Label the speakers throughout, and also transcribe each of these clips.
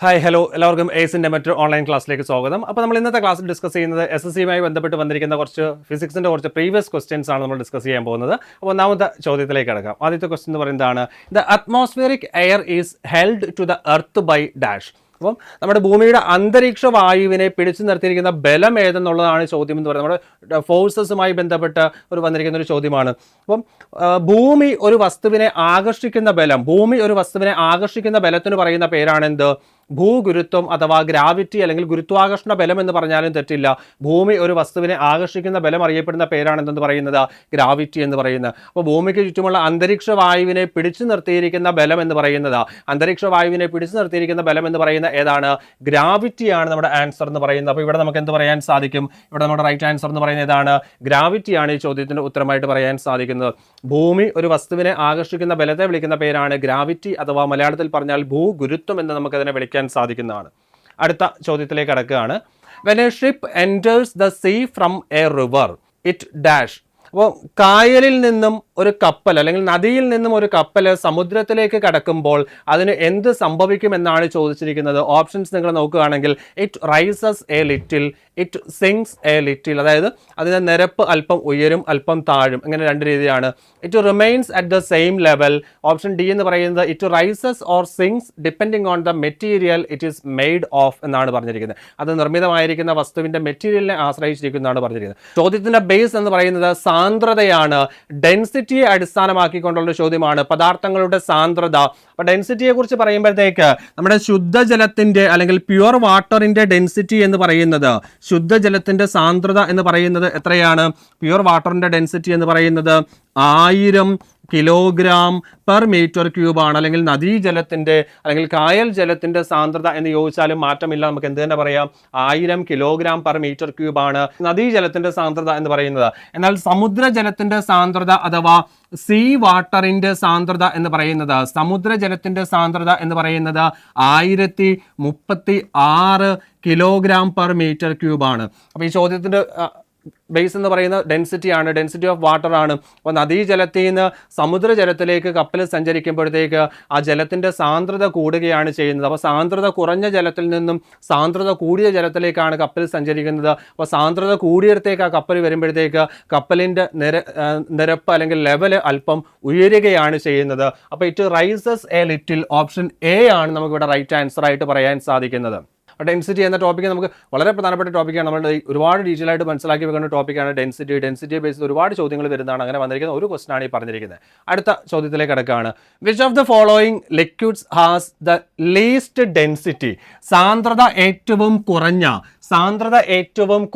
Speaker 1: Hi hello എല്ലാവർക്കും എയ്സിൻ്റെ മറ്റൊരു online ക്ലാസ്സിലേക്ക് സ്വാഗതം. അപ്പോൾ നമ്മൾ ഇന്നത്തെ ക്ലാസ്സിൽ ഡിസ്കസ് ചെയ്യുന്നത് SSCയുമായി ബന്ധപ്പെട്ട് വന്നിരിക്കുന്ന കുറച്ച് ഫിസിക്സിൻ്റെ കുറച്ച് പ്രീവിയസ് ക്വസ്റ്റ്യൻസ് ആണ് നമ്മൾ ഡിസ്കസ് ചെയ്യാൻ പോകുന്നത്. അപ്പോൾ ഒന്നാമത്തെ ചോദ്യത്തിലേക്ക് കിടക്കാം. ആദ്യത്തെ ക്വസ്റ്റ്യൻ എന്ന് പറയുന്നതാണ് the atmospheric air is held to the earth by dash. അപ്പം നമ്മുടെ ഭൂമിയുടെ അന്തരീക്ഷ വായുവിനെ പിടിച്ചു നിർത്തിയിരിക്കുന്ന ബലം ഏതെന്നുള്ളതാണ് ചോദ്യം എന്ന് പറയുന്നത്. നമ്മുടെ ഫോഴ്സസുമായി ബന്ധപ്പെട്ട് വന്നിരിക്കുന്ന ഒരു ചോദ്യമാണ്. അപ്പം ഭൂമി ഒരു വസ്തുവിനെ ആകർഷിക്കുന്ന ബലത്തിന് പറയുന്ന പേരാണെന്ത്? ഭൂഗുരുത്വം അഥവാ ഗ്രാവിറ്റി അല്ലെങ്കിൽ ഗുരുത്വാകർഷണ ബലം എന്ന് പറഞ്ഞാലും തെറ്റില്ല. ഭൂമി ഒരു വസ്തുവിനെ ആകർഷിക്കുന്ന ബലം അറിയപ്പെടുന്ന പേരാണ് എന്തെന്ന് പറയുന്നത്? ഗ്രാവിറ്റി എന്ന് പറയുന്നത്. അപ്പോൾ ഭൂമിക്ക് ചുറ്റുമുള്ള അന്തരീക്ഷ വായുവിനെ പിടിച്ചു നിർത്തിയിരിക്കുന്ന ബലം എന്ന് പറയുന്നത് ഏതാണ്? ഗ്രാവിറ്റിയാണ് നമ്മുടെ ആൻസർ എന്ന് പറയുന്നത്. അപ്പോൾ ഇവിടെ നമുക്ക് എന്ത് പറയാൻ സാധിക്കും? ഇവിടെ നമ്മുടെ റൈറ്റ് ആൻസർ എന്ന് പറയുന്നത് ഏതാണ്? ഗ്രാവിറ്റിയാണ് ഈ ചോദ്യത്തിന്റെ ഉത്തരമായിട്ട് പറയാൻ സാധിക്കുന്നത്. ഭൂമി ഒരു വസ്തുവിനെ ആകർഷിക്കുന്ന ബലത്തെ വിളിക്കുന്ന പേരാണ് ഗ്രാവിറ്റി അഥവാ മലയാളത്തിൽ പറഞ്ഞാൽ ഭൂഗുരുത്വം എന്ന് നമുക്കതിനെ വിളിക്കാൻ സാധിക്കുന്നതാണ്. അടുത്ത ചോദ്യത്തിലേക്ക് കടക്കുകയാണ്. When a ship enters the sea from a river, it dash. അപ്പോൾ കായലിൽ നിന്നും ഒരു കപ്പൽ അല്ലെങ്കിൽ നദിയിൽ നിന്നും ഒരു കപ്പൽ സമുദ്രത്തിലേക്ക് കടക്കുമ്പോൾ അതിന് എന്ത് സംഭവിക്കുമെന്നാണ് ചോദിച്ചിരിക്കുന്നത്. ഓപ്ഷൻസ് നിങ്ങൾ നോക്കുകയാണെങ്കിൽ it rises A little, it sings A little, അതായത് അതിൻ്റെ നിരപ്പ് അല്പം ഉയരും അല്പം താഴും, ഇങ്ങനെ രണ്ട് രീതിയാണ്. It remains at the same level. Option D എന്ന് പറയുന്നത് it rises or sings depending on the material it is made of എന്നാണ് പറഞ്ഞിരിക്കുന്നത്. അത് നിർമ്മിതമായിരിക്കുന്ന വസ്തുവിൻ്റെ മെറ്റീരിയലിനെ ആശ്രയിച്ചിരിക്കുന്നതാണ് പറഞ്ഞിരിക്കുന്നത്. ചോദ്യത്തിൻ്റെ ബേസ് എന്ന് പറയുന്നത് സാന്ദ്രതയാണ്. ഡെൻസിറ്റിയെ അടിസ്ഥാനമാക്കിക്കൊണ്ടുള്ള ചോദ്യമാണ്. പദാർത്ഥങ്ങളുടെ സാന്ദ്രത. അപ്പോൾ ഡെൻസിറ്റിയെ കുറിച്ച് പറയുമ്പോഴത്തേക്ക് നമ്മുടെ ശുദ്ധജലത്തിന്റെ അല്ലെങ്കിൽ പ്യുവർ വാട്ടറിന്റെ ഡെൻസിറ്റി എന്ന് പറയുന്നത്, ശുദ്ധജലത്തിന്റെ സാന്ദ്രത എന്ന് പറയുന്നത് എത്രയാണ്? പ്യുവർ വാട്ടറിന്റെ ഡെൻസിറ്റി എന്ന് പറയുന്നത് 1000 കിലോഗ്രാം പെർ മീറ്റർ ക്യൂബാണ്. അല്ലെങ്കിൽ നദീജലത്തിൻ്റെ അല്ലെങ്കിൽ കായൽ ജലത്തിൻ്റെ സാന്ദ്രത എന്ന് ചോദിച്ചാലും മാറ്റമില്ല, നമുക്ക് എന്ത് തന്നെ പറയാം, 1000 കിലോഗ്രാം പെർ മീറ്റർ ക്യൂബാണ് നദീജലത്തിൻ്റെ സാന്ദ്രത എന്ന് പറയുന്നത്. എന്നാൽ സമുദ്രജലത്തിൻ്റെ സാന്ദ്രത അഥവാ സീ വാട്ടറിൻ്റെ സാന്ദ്രത എന്ന് പറയുന്നത് 1036 കിലോഗ്രാം പെർ മീറ്റർ ക്യൂബാണ്. അപ്പോൾ ഈ ചോദ്യത്തിൻ്റെ ബേസ് എന്ന് പറയുന്ന ഡെൻസിറ്റിയാണ്, ഡെൻസിറ്റി ഓഫ് വാട്ടർ ആണ്. അപ്പോൾ നദീജലത്തിൽ നിന്ന് സമുദ്രജലത്തിലേക്ക് കപ്പൽ സഞ്ചരിക്കുമ്പോഴത്തേക്ക് ആ ജലത്തിൻ്റെ സാന്ദ്രത കൂടുകയാണ് ചെയ്യുന്നത്. അപ്പോൾ സാന്ദ്രത കുറഞ്ഞ ജലത്തിൽ നിന്നും സാന്ദ്രത കൂടിയ ജലത്തിലേക്കാണ് കപ്പൽ സഞ്ചരിക്കുന്നത്. അപ്പോൾ സാന്ദ്രത കൂടിയിടത്തേക്ക് ആ കപ്പൽ വരുമ്പോഴത്തേക്ക് കപ്പലിൻ്റെ നിരപ്പ് അല്ലെങ്കിൽ ലെവല് അല്പം ഉയരുകയാണ് ചെയ്യുന്നത്. അപ്പോൾ it rises A little. Option A ആണ് നമുക്കിവിടെ റൈറ്റ് ആൻസർ ആയിട്ട് പറയാൻ സാധിക്കുന്നത്. ഡെൻസിറ്റി എന്ന ടോപ്പിക്ക് നമുക്ക് വളരെ പ്രധാനപ്പെട്ട ടോപ്പിക്കാണ്. നമ്മൾ ഒരുപാട് ഡീറ്റെയിൽ ആയിട്ട് മനസ്സിലാക്കി വെക്കുന്ന ടോപ്പിക്കാണ് ഡെൻസിറ്റി. ഡെൻസിറ്റിയെ ബേസ് ഒരുപാട് ചോദ്യങ്ങൾ വരുന്നതാണ്. അങ്ങനെ വന്നിരിക്കുന്ന ഒരു ക്വസ്റ്റൻ ആണ് ഈ പറഞ്ഞിരിക്കുന്നത്. അടുത്ത ചോദ്യത്തിലേക്ക് കിടക്കുകയാണ്. Which of the following liquids has the least density? സാന്ദ്രത ഏറ്റവും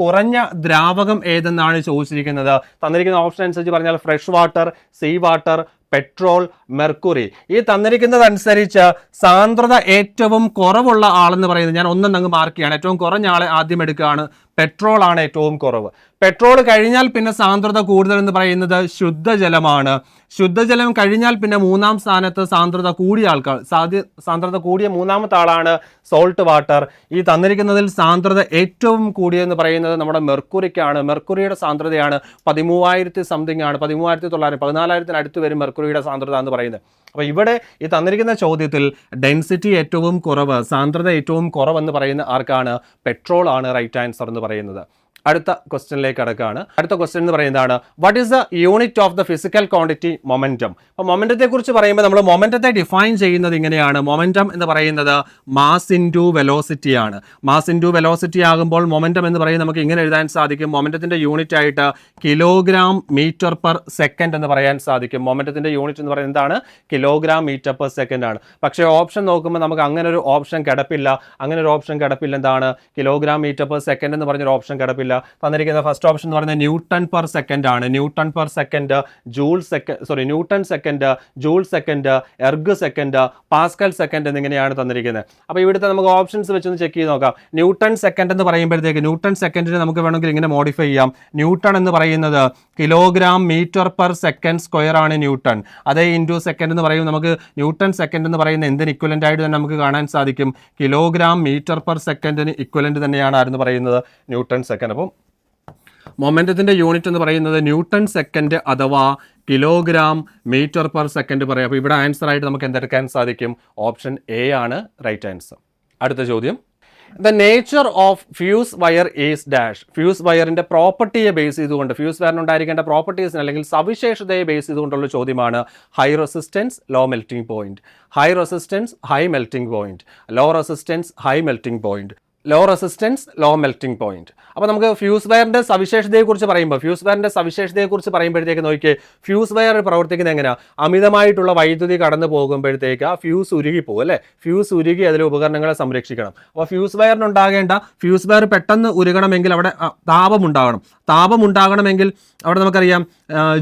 Speaker 1: കുറഞ്ഞ ദ്രാവകം ഏതെന്നാണ് ചോദിച്ചിരിക്കുന്നത്. തന്നിരിക്കുന്ന ഓപ്ഷൻ അനുസരിച്ച് പറഞ്ഞാൽ fresh water, sea water, petrol, mercury. ഈ തന്നിരിക്കുന്നതനുസരിച്ച് സാന്ദ്രത ഏറ്റവും കുറവുള്ള ആളെന്ന് പറയുന്നത്, ഞാൻ ഒന്നങ്ങ് മാർക്ക് ചെയ്യാണ്, ഏറ്റവും കുറഞ്ഞ ആളെ ആദ്യം എടുക്കുകയാണ്. പെട്രോൾ ആണ് ഏറ്റവും കുറവ്. പെട്രോൾ കഴിഞ്ഞാൽ പിന്നെ സാന്ദ്രത കൂടുതൽ എന്ന് പറയുന്നത് ശുദ്ധജലമാണ്. ശുദ്ധജലം കഴിഞ്ഞാൽ പിന്നെ മൂന്നാം സ്ഥാനത്ത് സാന്ദ്രത കൂടിയ മൂന്നാമത്തെ ആളാണ് സോൾട്ട് വാട്ടർ. ഈ തന്നിരിക്കുന്നതിൽ സാന്ദ്രത ഏറ്റവും കൂടിയെന്ന് പറയുന്നത് നമ്മുടെ മെർക്കുറിക്കാണ്. മെർക്കുറിയുടെ സാന്ദ്രതയാണ് 13,000 സംതിങ് ആണ്, 13,900, 14,000 അടുത്ത് വരും മെർക്കുറിയുടെ സാന്ദ്രത എന്ന് പറയുന്നത്. അപ്പോൾ ഇവിടെ ഈ തന്നിരിക്കുന്ന ചോദ്യത്തിൽ ഡെൻസിറ്റി ഏറ്റവും കുറവ്, സാന്ദ്രത ഏറ്റവും കുറവെന്ന് പറയുന്ന ആർക്കാണ്? പെട്രോൾ ആണ് റൈറ്റ് ആൻസർ എന്ന് പറയുന്നത്. അടുത്ത ക്വസ്റ്റ്യനിലേക്ക് കടക്കുകയാണ്. അടുത്ത ക്വസ്റ്റ്യൻ എന്ന് പറയുന്നതാണ് what is the unit of the physical quantity momentum? അപ്പോൾ മൊമെന്റത്തെ കുറിച്ച് പറയുമ്പോൾ നമ്മൾ മൊമെന്റത്തെ ഡിഫൈൻ ചെയ്യുന്നത് ഇങ്ങനെയാണ്. മൊമെന്റം എന്ന് പറയുന്നത് മാസ് ഇൻറ്റു വെലോസിറ്റി ആണ്. മാസ് ഇൻറ്റു വെലോസിറ്റി ആകുമ്പോൾ മൊമെന്റം എന്ന് പറയുന്നത് നമുക്ക് ഇങ്ങനെ എഴുതാൻ സാധിക്കും. മൊമെന്റത്തിന്റെ യൂണിറ്റ് ആയിട്ട് കിലോഗ്രാം മീറ്റർ പെർ സെക്കൻഡ് എന്ന് പറയാൻ സാധിക്കും. മൊമെന്റത്തിന്റെ യൂണിറ്റ് എന്ന് പറയുന്നത് എന്താണ്? കിലോഗ്രാം മീറ്റർ പെർ സെക്കൻഡ് ആണ്. പക്ഷേ ഓപ്ഷൻ നോക്കുമ്പോൾ നമുക്ക് അങ്ങനെ ഒരു ഓപ്ഷൻ കിടപ്പില്ല. എന്താണ്? കിലോഗ്രാം മീറ്റർ പെർ സെക്കൻഡ് എന്ന് പറഞ്ഞൊരു ഓപ്ഷൻ കിടപ്പില്ല. തന്നിരിക്കുന്ന ഫസ്റ്റ് ഓപ്ഷൻ എന്ന് പറയുന്നത് ന്യൂട്ടൺ പെർ സെക്കൻഡ് ആണ്. Newton second, joule second, erg second, Pascal second എന്നിങ്ങനെയാണ് തന്നിരിക്കുന്നത്. അപ്പോൾ ഇവിടുത്തെ നമുക്ക് ഓപ്ഷൻസ് വെച്ചൊന്ന് ചെക്ക് ചെയ്ത് നോക്കാം. ന്യൂട്ടൺ സെക്കൻഡ് എന്ന് പറയുമ്പോഴത്തേക്ക് ന്യൂട്ടൺ സെക്കൻഡിനെ നമുക്ക് വേണമെങ്കിൽ ഇങ്ങനെ മോഡിഫൈ ചെയ്യാം. ന്യൂട്ടൺ എന്ന് പറയുന്നത് kilogram metre per second square ആണ് ന്യൂട്ടൺ. അതേ ഇൻറ്റു സെക്കൻഡ് എന്ന് പറയുമ്പോൾ നമുക്ക് ന്യൂട്ടൺ സെക്കൻഡ് എന്ന് പറയുന്ന എന്തിന് ഇക്വലൻ്റ് ആയിട്ട് തന്നെ നമുക്ക് കാണാൻ സാധിക്കും? കിലോഗ്രാം മീറ്റർ പെർ സെക്കൻഡിന് ഇക്വലൻ്റ് തന്നെയാണ് ആരെന്ന് പറയുന്നത്? Newton second. അപ്പം മൊമെന്റത്തിന്റെ യൂണിറ്റ് എന്ന് പറയുന്നത് ന്യൂട്ടൺ സെക്കൻഡ് അഥവാ കിലോഗ്രാം മീറ്റർ പെർ സെക്കൻഡ് പറയാം. അപ്പോൾ ഇവിടെ ആൻസർ ആയിട്ട് നമുക്ക് എന്തെടുക്കാൻ സാധിക്കും? ഓപ്ഷൻ എ ആണ് റൈറ്റ് ആൻസർ. അടുത്ത ചോദ്യം, the nature of fuse wire is dash. Fuse വയറിന്റെ പ്രോപ്പർട്ടിയെ ബേസ് ചെയ്തുകൊണ്ട്, ഫ്യൂസ് വയറിനുണ്ടായിരിക്കേണ്ട പ്രോപ്പർട്ടീസിന് അല്ലെങ്കിൽ സവിശേഷതയെ ബേസ് ചെയ്തുകൊണ്ടുള്ള ചോദ്യമാണ് high resistance, low melting point. High resistance, high melting point. Low resistance, high melting point. Low resistance, low melting point. അപ്പോൾ നമുക്ക് fuse വയറിന്റെ സവിശേഷതയെക്കുറിച്ച് പറയുമ്പോഴത്തേക്ക് നോക്കിയേ, ഫ്യൂസ് വയർ പ്രവർത്തിക്കുന്നത് എങ്ങനെയാണ്? അമിതമായിട്ടുള്ള വൈദ്യുതി കടന്നു പോകുമ്പോഴത്തേക്ക് ആ ഫ്യൂസ് ഉരുകി പോകും അല്ലേ? ഫ്യൂസ് ഉരുകി അതിലെ ഉപകരണങ്ങളെ സംരക്ഷിക്കണം. അപ്പോൾ ഫ്യൂസ് ഫ്യൂസ് വയർ പെട്ടെന്ന് ഉരുകണമെങ്കിൽ അവിടെ താപമുണ്ടാകണമെങ്കിൽ അവിടെ നമുക്കറിയാം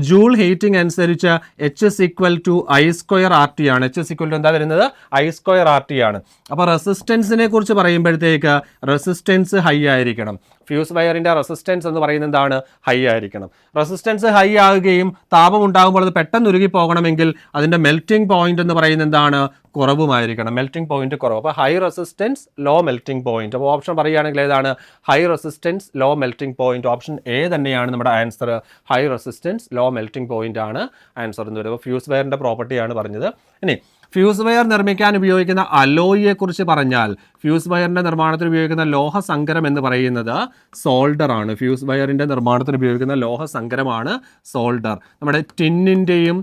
Speaker 1: ജൂൾ ഹീറ്റിംഗ് അനുസരിച്ച് H=I²RT ആണ്. H= എന്താ വരുന്നത്? I²RT ആണ്. അപ്പോൾ റെസിസ്റ്റൻസിനെ കുറിച്ച് പറയുമ്പോഴത്തേക്ക് റെസിസ്റ്റൻസ് ഹൈ ആയിരിക്കണം. ഫ്യൂസ് വയറിന്റെ റെസിസ്റ്റൻസ് എന്ന് പറയുന്നത് എന്താണ്? ഹൈ ആയിരിക്കണം. റെസിസ്റ്റൻസ് ഹൈ ആകുകയും താപം ഉണ്ടാകുമ്പോൾ അത് പെട്ടെന്ന് ഉരുകി പോകണമെങ്കിൽ അതിന്റെ മെൽറ്റിംഗ് പോയിന്റ് എന്ന് പറയുന്നത് എന്താണ്? കുറവുമായിരിക്കണം. മെൽറ്റിംഗ് പോയിന്റ് കുറവ്. അപ്പോൾ high resistance, low melting point. അപ്പോൾ ഓപ്ഷൻ പറയുകയാണെങ്കിൽ ഏതാണ്? High resistance, low melting point. Option A തന്നെയാണ് നമ്മുടെ answer. High resistance, low melting point ആണ് ആൻസർ എന്ന് പറയുന്നത്. ഫ്യൂസ് വയറിന്റെ പ്രോപ്പർട്ടിയാണ് പറഞ്ഞത്. ഇനി ഫ്യൂസ് വയർ നിർമ്മിക്കാൻ ഉപയോഗിക്കുന്ന അലോയിയെ കുറിച്ച് പറഞ്ഞാൽ, ഫ്യൂസ് വയറിന്റെ നിർമ്മാണത്തിന് ഉപയോഗിക്കുന്ന ലോഹസങ്കരം എന്ന് പറയുന്നത് സോൾഡർ ആണ്. ഫ്യൂസ് വയറിന്റെ നിർമ്മാണത്തിന് ഉപയോഗിക്കുന്ന ലോഹസങ്കരമാണ് സോൾഡർ. നമ്മുടെ ടിന്നിന്റെയും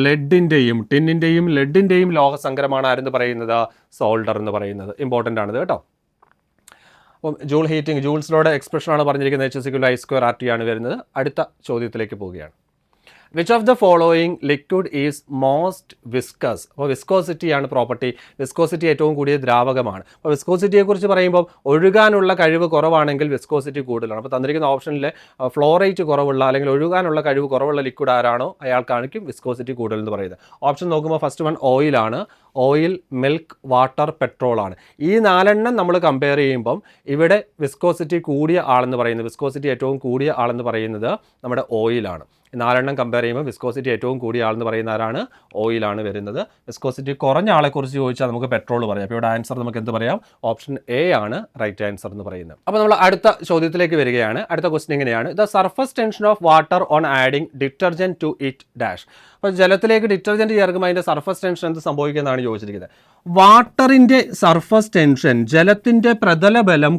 Speaker 1: ലെഡിന്റെയും ലോഹസങ്കരമാണ് ആരെന്ന് പറയുന്നത്? സോൾഡർ എന്ന് പറയുന്നത്. ഇമ്പോർട്ടൻ്റ് ആണിത് കേട്ടോ. അപ്പം ജൂൾസിലോടെ എക്സ്പ്രഷനാണ് പറഞ്ഞിരിക്കുന്നത്. H=I²RT ആണ് വരുന്നത്. അടുത്ത ചോദ്യത്തിലേക്ക് പോവുകയാണ്. Which of the following liquid is most viscous? അപ്പോൾ വിസ്കോസിറ്റിയാണ് പ്രോപ്പർട്ടി. വിസ്കോസിറ്റി ഏറ്റവും കൂടിയ ദ്രാവകമാണ്. അപ്പോൾ വിസ്കോസിറ്റിയെക്കുറിച്ച് പറയുമ്പോൾ ഒഴുകാനുള്ള കഴിവ് കുറവാണെങ്കിൽ വിസ്കോസിറ്റി കൂടുതലാണ്. അപ്പോൾ തന്നിരിക്കുന്ന ഓപ്ഷനിൽ ഫ്ലോറേറ്റ് കുറവുള്ള അല്ലെങ്കിൽ ഒഴുകാനുള്ള കഴിവ് കുറവുള്ള ലിക്വിഡ് ആരാണോ അയാൾക്കാണിക്കും വിസ്കോസിറ്റി കൂടുതൽ എന്ന് പറയുന്നത്. ഓപ്ഷൻ നോക്കുമ്പോൾ ഫസ്റ്റ് വൺ ഓയിലാണ്. ഓയിൽ, മിൽക്ക്, വാട്ടർ, പെട്രോൾ ആണ്. ഈ 4 നമ്മൾ കമ്പയർ ചെയ്യുമ്പം ഇവിടെ വിസ്കോസിറ്റി കൂടിയ ആളെന്ന് പറയുന്നത്, വിസ്കോസിറ്റി ഏറ്റവും കൂടിയ ആളെന്ന് പറയുന്നത് നമ്മുടെ ഓയിലാണ്. 4 കമ്പയർ ചെയ്യുമ്പോൾ വിസ്കോസിറ്റി ഏറ്റവും കൂടിയ ആളെന്ന് പറയുന്ന ആരാണ്? ഓയിലാണ് വരുന്നത്. വിസ്കോസിറ്റി കുറഞ്ഞ ആളെക്കുറിച്ച് ചോദിച്ചാൽ നമുക്ക് പെട്രോൾ പറയാം. അപ്പോൾ ഇവിടെ ആൻസർ നമുക്ക് എന്ത് പറയാം? ഓപ്ഷൻ എ ആണ് റൈറ്റ് ആൻസർ എന്ന് പറയുന്നത്. അപ്പോൾ നമ്മൾ അടുത്ത ചോദ്യത്തിലേക്ക് വരികയാണ്. അടുത്ത ക്വസ്റ്റ്യൻ ഇങ്ങനെയാണ്, the surface tension of water on adding detergent to it dash. അപ്പോൾ ജലത്തിലേക്ക് ഡിറ്റർജന്റ് ചേർക്കുമ്പോൾ അതിൻ്റെ സർഫസ് ടെൻഷൻ എന്ത് സംഭവിക്കുന്നതാണ് ചോദിച്ചിരിക്കുന്നത്. വാട്ടറിൻ്റെ സർഫസ് ടെൻഷൻ ജലത്തിൻ്റെ പ്രതലബലം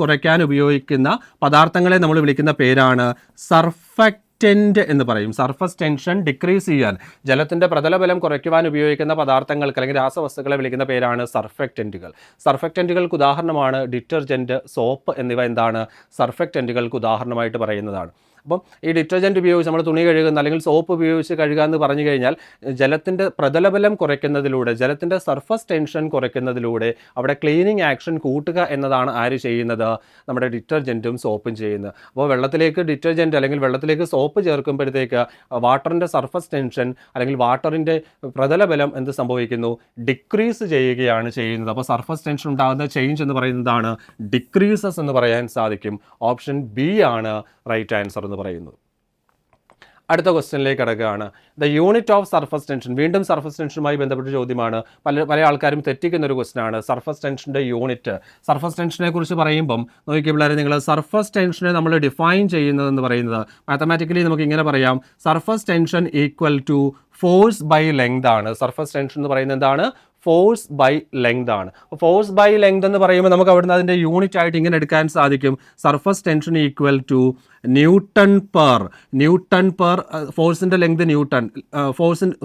Speaker 1: കുറയ്ക്കാൻ ഉപയോഗിക്കുന്ന പദാർത്ഥങ്ങളെ നമ്മൾ വിളിക്കുന്ന പേരാണ് സർഫക്റ്റൻ്റ് എന്ന് പറയും. സർഫസ് ടെൻഷൻ ഡിക്രീസ് ചെയ്യാൻ, ജലത്തിൻ്റെ പ്രതലബലം കുറയ്ക്കുവാൻ ഉപയോഗിക്കുന്ന പദാർത്ഥങ്ങൾക്ക് അല്ലെങ്കിൽ രാസവസ്തുക്കളെ വിളിക്കുന്ന പേരാണ് സർഫക്റ്റൻറ്റുകൾ. സർഫക്റ്റൻറ്റുകൾക്ക് ഉദാഹരണമാണ് ഡിറ്റർജൻറ്റ്, സോപ്പ് എന്നിവ എന്താണ്? സർഫക്റ്റൻറ്റുകൾക്ക് ഉദാഹരണമായിട്ട് പറയുന്നതാണ്. അപ്പം ഈ ഡിറ്റർജൻറ്റ് ഉപയോഗിച്ച് നമ്മൾ തുണി കഴുകുന്ന അല്ലെങ്കിൽ സോപ്പ് ഉപയോഗിച്ച് കഴുകുക എന്ന് പറഞ്ഞു കഴിഞ്ഞാൽ ജലത്തിൻ്റെ പ്രതലബലം കുറയ്ക്കുന്നതിലൂടെ, ജലത്തിൻ്റെ സർഫസ് ടെൻഷൻ കുറയ്ക്കുന്നതിലൂടെ അവിടെ ക്ലീനിങ് ആക്ഷൻ കൂട്ടുക എന്നതാണ് ആര് ചെയ്യുന്നത്? നമ്മുടെ ഡിറ്റർജൻറ്റും സോപ്പും ചെയ്യുന്നത്. അപ്പോൾ വെള്ളത്തിലേക്ക് ഡിറ്റർജൻറ്റ് അല്ലെങ്കിൽ വെള്ളത്തിലേക്ക് സോപ്പ് ചേർക്കുമ്പോഴത്തേക്ക് വാട്ടറിൻ്റെ സർഫസ് ടെൻഷൻ അല്ലെങ്കിൽ വാട്ടറിൻ്റെ പ്രതലബലം എന്ത് സംഭവിക്കുന്നു? ഡിക്രീസ് ചെയ്യുകയാണ് ചെയ്യുന്നത്. അപ്പോൾ സർഫസ് ടെൻഷൻ ഉണ്ടാകുന്ന ചേഞ്ച് എന്ന് പറയുന്നതാണ് ഡിക്രീസസ് എന്ന് പറയാൻ സാധിക്കും. ഓപ്ഷൻ ബി ആണ് റൈറ്റ് ആൻസർ എന്ന് പറയുന്നത്. അടുത്ത ക്വസ്റ്റ്യനിലേക്ക് കിടക്കുകയാണ്. The unit of surface tension. വീണ്ടും സർഫസ് ടെൻഷനുമായി ബന്ധപ്പെട്ട ചോദ്യമാണ്. പല ആൾക്കാരും തെറ്റിക്കുന്ന ഒരു ക്വസ്റ്റ്യനാണ് സർഫസ് ടെൻഷൻ്റെ യൂണിറ്റ്. സർഫസ് ടെൻഷനെ കുറിച്ച് പറയുമ്പം നോക്കിയ പിള്ളേരെ, നിങ്ങൾ സർഫസ് ടെൻഷനെ നമ്മൾ ഡിഫൈൻ ചെയ്യുന്നതെന്ന് പറയുന്നത് മാത്തമാറ്റിക്കലി നമുക്ക് ഇങ്ങനെ പറയാം, surface tension equal to force by length ആണ്. സർഫസ് ടെൻഷൻ എന്ന് പറയുന്നത് എന്താണ്? ഫോഴ്സ് ബൈ ലെങ്ത് ആണ്. അപ്പോൾ ഫോഴ്സ് ബൈ ലെങ്ത് എന്ന് പറയുമ്പോൾ നമുക്ക് അവിടുന്ന് അതിൻ്റെ യൂണിറ്റ് ആയിട്ട് ഇങ്ങനെ എടുക്കാൻ സാധിക്കും. Surface tension equal to newton per ഫോഴ്സിൻ്റെ ലെങ്ത് ന്യൂട്ടൺ,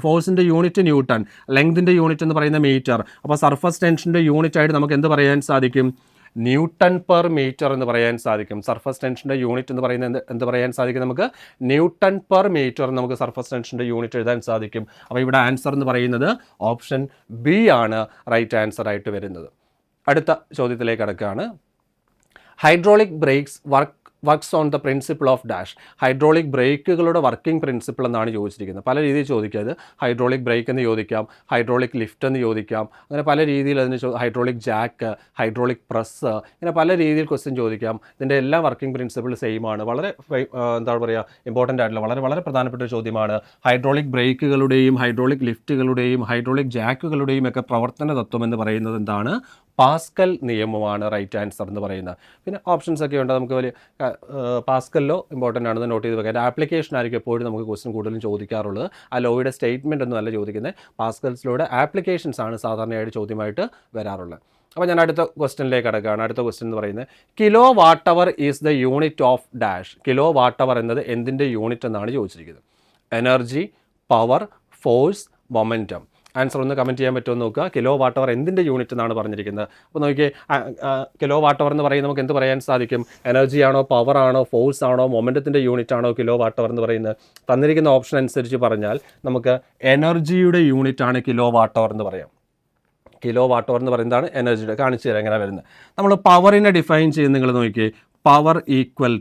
Speaker 1: ഫോഴ്സിൻ്റെ യൂണിറ്റ് ന്യൂട്ടൺ, ലെങ്തിൻ്റെ യൂണിറ്റ് എന്ന് പറയുന്ന മീറ്റർ. അപ്പോൾ സർഫസ് ടെൻഷൻ്റെ യൂണിറ്റ് ആയിട്ട് നമുക്ക് എന്ത് പറയാൻ സാധിക്കും? ന്യൂട്ടൺ പെർ മീറ്റർ എന്ന് പറയാൻ സാധിക്കും. സർഫസ് ടെൻഷൻ്റെ യൂണിറ്റ് എന്ന് പറയുന്നത് എന്ത് പറയാൻ സാധിക്കും? നമുക്ക് ന്യൂട്ടൺ പെർ മീറ്റർ നമുക്ക് സർഫസ് ടെൻഷൻ്റെ യൂണിറ്റ് എഴുതാൻ സാധിക്കും. അപ്പോൾ ഇവിടെ ആൻസർ എന്ന് പറയുന്നത് ഓപ്ഷൻ ബി ആണ് റൈറ്റ് ആൻസർ ആയിട്ട് വരുന്നത്. അടുത്ത ചോദ്യത്തിലേക്ക് കടക്കുകയാണ്. Hydraulic brakes works on the principle of dash. Hydraulic ബ്രേക്കുകളുടെ വർക്കിംഗ് പ്രിൻസിപ്പിൾ എന്നാണ് ചോദിച്ചിരിക്കുന്നത്. പല രീതിയിൽ ചോദിക്കാം. അത് ഹൈഡ്രോളിക് ബ്രേക്ക് എന്ന് ചോദിക്കാം, ഹൈഡ്രോളിക് ലിഫ്റ്റ് എന്ന് ചോദിക്കാം, അങ്ങനെ പല രീതിയിൽ അതിന് ഹൈഡ്രോളിക് ജാക്ക്, ഹൈഡ്രോളിക് പ്രസ്, ഇങ്ങനെ പല രീതിയിൽ ക്വസ്റ്റ്യൻ ചോദിക്കാം. ഇതിൻ്റെ എല്ലാ വർക്കിംഗ് പ്രിൻസിപ്പിൾ സെയിം ആണ്. വളരെ എന്താണ് പറയുക, ഇമ്പോർട്ടൻ്റ് ആയിട്ടുള്ള വളരെ പ്രധാനപ്പെട്ട ഒരു ചോദ്യമാണ്. ഹൈഡ്രോളിക് ബ്രേക്കുകളുടെയും ഹൈഡ്രോളിക് ലിഫ്റ്റുകളുടെയും ഹൈഡ്രോളിക് ജാക്കുകളുടെയും ഒക്കെ പ്രവർത്തന തത്വം എന്ന് പറയുന്നത് എന്താണ്? പാസ്കൽ നിയമമാണ് റൈറ്റ് ആൻസർ എന്ന് പറയുന്നത്. പിന്നെ ഓപ്ഷൻസ് ഒക്കെ ഉണ്ട്. നമുക്ക് വലിയ പാസ്കലിലോ ഇമ്പോർട്ടൻ്റ് ആണെന്ന് നോട്ട് ചെയ്ത് വെക്കാം. ആപ്ലിക്കേഷൻ ആയിരിക്കും എപ്പോഴും നമുക്ക് ക്വസ്റ്റ്യൻ കൂടുതലും ചോദിക്കാറുള്ളത്. ആ ലോയുടെ സ്റ്റേറ്റ്മെൻറ്റ് ഒന്നും അല്ല ചോദിക്കുന്നത്, പാസ്കൽസ് ലോയുടെ ആപ്ലിക്കേഷൻസ് ആണ് സാധാരണയായിട്ട് ചോദ്യമായിട്ട് വരാറുള്ളത്. അപ്പോൾ ഞാൻ അടുത്ത ക്വസ്റ്റ്യനിലേക്ക് കിടക്കുകയാണ്. അടുത്ത ക്വസ്റ്റ്യൻ എന്ന് പറയുന്നത് kilowatt hour is the unit of dash. Kilowatt hour എന്നത് എന്തിൻ്റെ യൂണിറ്റ് എന്നാണ് ചോദിച്ചിരിക്കുന്നത്. Energy, power, force, momentum. Answer ഒന്ന് കമൻറ്റ് ചെയ്യാൻ പറ്റുമോ നോക്കുക. കിലോ വാട്ട് അവർ എന്തിൻ്റെ യൂണിറ്റ് എന്നാണ് പറഞ്ഞിരിക്കുന്നത്. അപ്പോൾ നോക്കിയേ, കിലോ വാട്ട് അവർ എന്ന് പറയുന്നത് നമുക്ക് എന്ത് പറയാൻ സാധിക്കും? എനർജി ആണോ, പവർ ആണോ, ഫോഴ്സ് ആണോ, മൊമെൻറ്റത്തിൻ്റെ യൂണിറ്റ് ആണോ കിലോ വാട്ട് അവർ എന്ന് പറയുന്നത്? തന്നിരിക്കുന്ന ഓപ്ഷൻ അനുസരിച്ച് പറഞ്ഞാൽ നമുക്ക് എനർജിയുടെ യൂണിറ്റ് ആണ് കിലോ വാട്ട് അവർ എന്ന് പറയാം. കിലോ വാട്ട് അവർ എന്ന് പറയുന്നതാണ് എനർജിയുടെ. കാണിച്ചു തരാം എങ്ങനെ വരുന്നത്. നമ്മൾ പവറിനെ ഡിഫൈൻ ചെയ്ത് നിങ്ങൾ നോക്കിയേ, power equal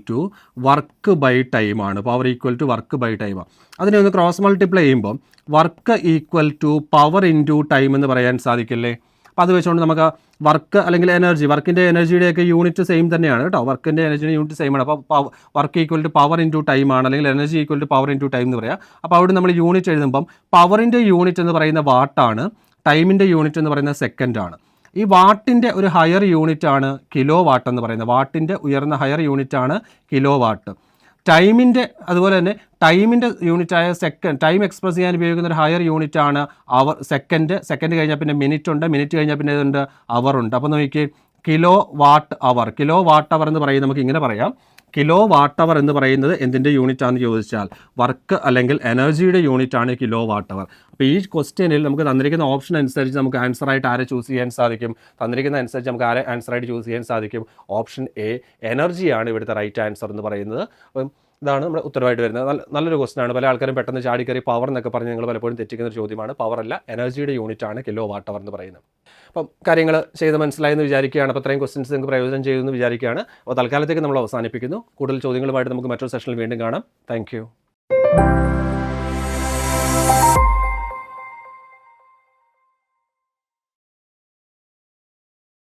Speaker 1: to work by ടൈമാണ്. Power equal to work by ടൈമാണ്. അതിനെ ഒന്ന് ക്രോസ് മൾട്ടിപ്ലൈ ചെയ്യുമ്പോൾ work equal to power into time എന്ന് പറയാൻ സാധിക്കില്ലേ? അപ്പോൾ അത് വെച്ചുകൊണ്ട് നമുക്ക് വർക്ക് അല്ലെങ്കിൽ എനർജി, വർക്കിൻ്റെ എനർജിയുടെയൊക്കെ യൂണിറ്റ് സെയിം തന്നെയാണ് കേട്ടോ. വർക്കിൻ്റെ എനർജിയുടെ യൂണിറ്റ് സെയിം ആണ്. അപ്പോൾ work equal to power into time ആണ്, അല്ലെങ്കിൽ energy equal to power into time എന്ന് പറയാം. അപ്പോൾ അവിടെ നമ്മൾ യൂണിറ്റ് എഴുതുമ്പം പവറിൻ്റെ യൂണിറ്റ് എന്ന് പറയുന്ന വാട്ടാണ്, ടൈമിൻ്റെ യൂണിറ്റ് എന്ന് പറയുന്നത് സെക്കൻഡാണ്. ഈ വാട്ടിൻ്റെ ഒരു ഹയർ യൂണിറ്റ് ആണ് കിലോ വാട്ട് എന്ന് പറയുന്നത്. വാട്ടിൻ്റെ ഉയർന്ന ഹയർ യൂണിറ്റ് ആണ് കിലോ വാട്ട്. ടൈമിൻ്റെ അതുപോലെ തന്നെ ടൈമിൻ്റെ യൂണിറ്റായ സെക്കൻഡ്, ടൈം എക്സ്പ്രസ് ചെയ്യാൻ ഉപയോഗിക്കുന്ന ഒരു ഹയർ യൂണിറ്റ് ആണ് അവർ. സെക്കൻഡ് കഴിഞ്ഞാൽ പിന്നെ മിനിറ്റ് ഉണ്ട്, മിനിറ്റ് കഴിഞ്ഞാൽ പിന്നെ ഇതുണ്ട് അവർ ഉണ്ട്. അപ്പോൾ നോക്കിയേ, കിലോ വാട്ട് അവർ എന്ന് പറയുന്നത് നമുക്ക് ഇങ്ങനെ പറയാം. കിലോ വാട്ട് അവർ എന്ന് പറയുന്നത് എന്തിൻ്റെ യൂണിറ്റ് ആണെന്ന് ചോദിച്ചാൽ വർക്ക് അല്ലെങ്കിൽ എനർജിയുടെ യൂണിറ്റ് ആണ് കിലോ വാട്ട് അവർ. അപ്പോൾ ഈ ക്വസ്റ്റ്യനിൽ നമുക്ക് തന്നിരിക്കുന്ന ഓപ്ഷൻ അനുസരിച്ച് നമുക്ക് ആൻസറായിട്ട് ആരെ ചൂസ് ചെയ്യാൻ സാധിക്കും? തന്നിരിക്കുന്ന അനുസരിച്ച് നമുക്ക് ആരെ ആൻസറായിട്ട് ചൂസ് ചെയ്യാൻ സാധിക്കും? ഓപ്ഷൻ എ, എനർജിയാണ് ഇവിടുത്തെ റൈറ്റ് ആൻസർ എന്ന് പറയുന്നത്. അപ്പം ഇതാണ് നമ്മുടെ ഉത്തരവായിട്ട് വരുന്നത്. നല്ലൊരു ക്വസ്റ്റൻ ആണ്. പല ആൾക്കാരും പെട്ടെന്ന് ചാടിക്കറി പവർ എന്നൊക്കെ പറഞ്ഞ് നിങ്ങൾ പലപ്പോഴും തെറ്റിക്കുന്ന ഒരു ചോദ്യമാണ്. പവർ അല്ല, എനർജിയുടെ യൂണിറ്റ് ആണ് കിലോ വാട്ട് അവർ എന്ന് പറയുന്നത്. അപ്പം കാര്യങ്ങൾ ചെയ്ത് മനസ്സിലായെന്ന് വിചാരിക്കുകയാണ്. അപ്പോൾ ഇത്രയും ക്വസ്റ്റൻസ് നിങ്ങൾക്ക് പ്രയോജനം ചെയ്യുമെന്ന് വിചാരിക്കുകയാണ്. അപ്പോൾ തൽക്കാലത്തേക്ക് നമ്മൾ അവസാനിപ്പിക്കുന്നു. കൂടുതൽ ചോദ്യങ്ങളുമായിട്ട് നമുക്ക് മറ്റൊരു സെഷനിൽ വീണ്ടും കാണാം. താങ്ക്